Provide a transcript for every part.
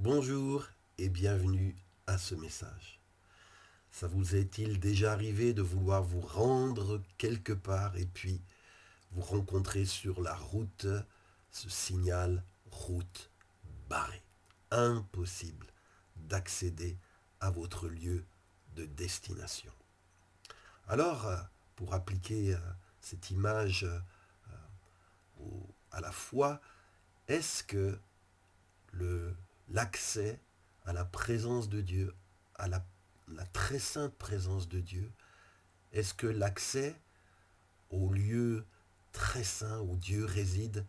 Bonjour et bienvenue à ce message. Ça vous est-il déjà arrivé de vouloir vous rendre quelque part et puis vous rencontrer sur la route ce signal route barrée? Impossible d'accéder à votre lieu de destination. Alors, pour appliquer cette image à la foi, est-ce que l'accès à la présence de Dieu, à la très sainte présence de Dieu, est-ce que l'accès au lieu très saint où Dieu réside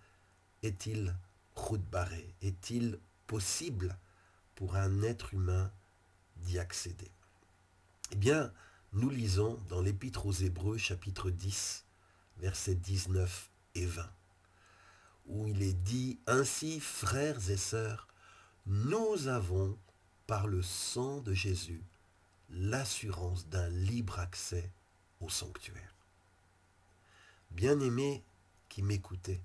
est-il route barrée? Est-il possible pour un être humain d'y accéder? Eh bien, nous lisons dans l'Épître aux Hébreux chapitre 10, versets 19 et 20, où il est dit « Ainsi, frères et sœurs, nous avons, par le sang de Jésus, l'assurance d'un libre accès au sanctuaire. » Bien-aimés qui m'écoutez,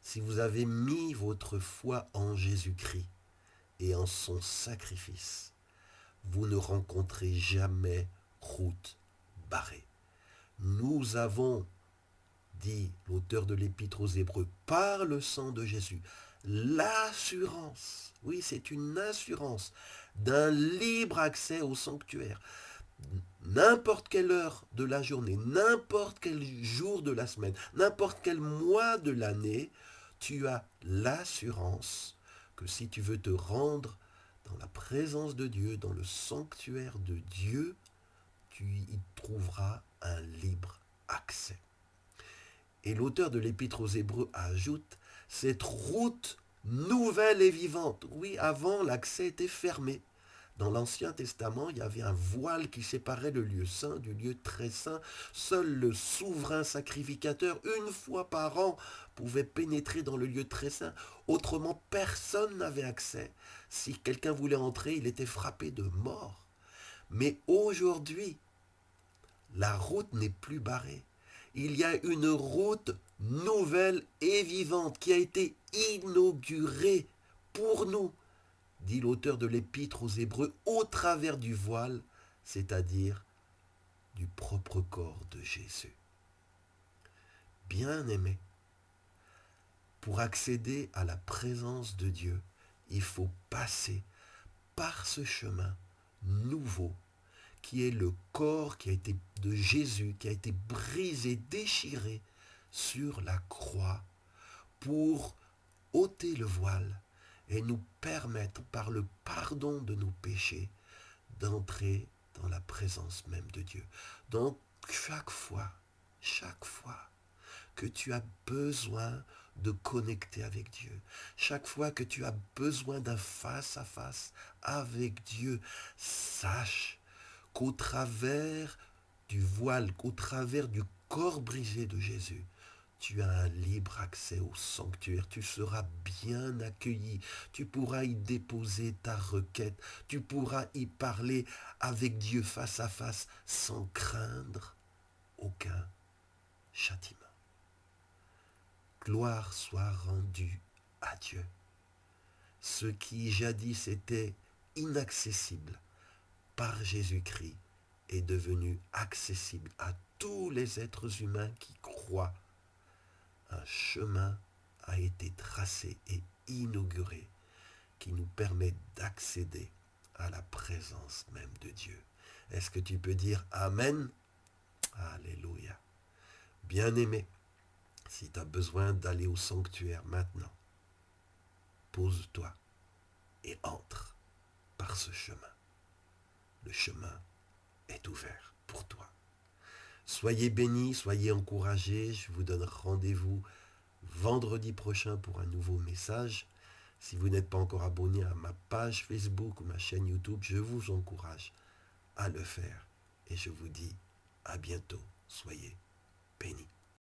si vous avez mis votre foi en Jésus-Christ et en son sacrifice, vous ne rencontrez jamais route barrée. Nous avons, dit l'auteur de l'Épître aux Hébreux, par le sang de Jésus, l'assurance, oui, c'est une assurance d'un libre accès au sanctuaire. N'importe quelle heure de la journée, n'importe quel jour de la semaine, n'importe quel mois de l'année, tu as l'assurance que si tu veux te rendre dans la présence de Dieu, dans le sanctuaire de Dieu, tu y trouveras un libre accès. Et l'auteur de l'Épître aux Hébreux ajoute, cette route nouvelle et vivante. Oui, avant, l'accès était fermé. Dans l'Ancien Testament, il y avait un voile qui séparait le lieu saint du lieu très saint. Seul le souverain sacrificateur, une fois par an, pouvait pénétrer dans le lieu très saint. Autrement, personne n'avait accès. Si quelqu'un voulait entrer, il était frappé de mort. Mais aujourd'hui, la route n'est plus barrée. Il y a une route nouvelle et vivante qui a été inaugurée pour nous, dit l'auteur de l'Épître aux Hébreux, au travers du voile, c'est-à-dire du propre corps de Jésus. Bien-aimé, pour accéder à la présence de Dieu, il faut passer par ce chemin nouveau qui est le corps qui a été de Jésus, qui a été brisé, déchiré sur la croix pour ôter le voile et nous permettre, par le pardon de nos péchés, d'entrer dans la présence même de Dieu. Donc, chaque fois que tu as besoin de connecter avec Dieu, chaque fois que tu as besoin d'un face-à-face avec Dieu, sache qu'au travers du voile, qu'au travers du corps brisé de Jésus, tu as un libre accès au sanctuaire, tu seras bien accueilli, tu pourras y déposer ta requête, tu pourras y parler avec Dieu face à face sans craindre aucun châtiment. Gloire soit rendue à Dieu. Ce qui jadis était inaccessible par Jésus-Christ est devenu accessible à tous les êtres humains qui croient. Un chemin a été tracé et inauguré qui nous permet d'accéder à la présence même de Dieu. Est-ce que tu peux dire Amen? Alléluia. Bien-aimé, si tu as besoin d'aller au sanctuaire maintenant, pose-toi et entre par ce chemin. Le chemin est ouvert pour toi. Soyez bénis, soyez encouragés. Je vous donne rendez-vous vendredi prochain pour un nouveau message. Si vous n'êtes pas encore abonné à ma page Facebook ou ma chaîne YouTube, je vous encourage à le faire. Et je vous dis à bientôt. Soyez bénis.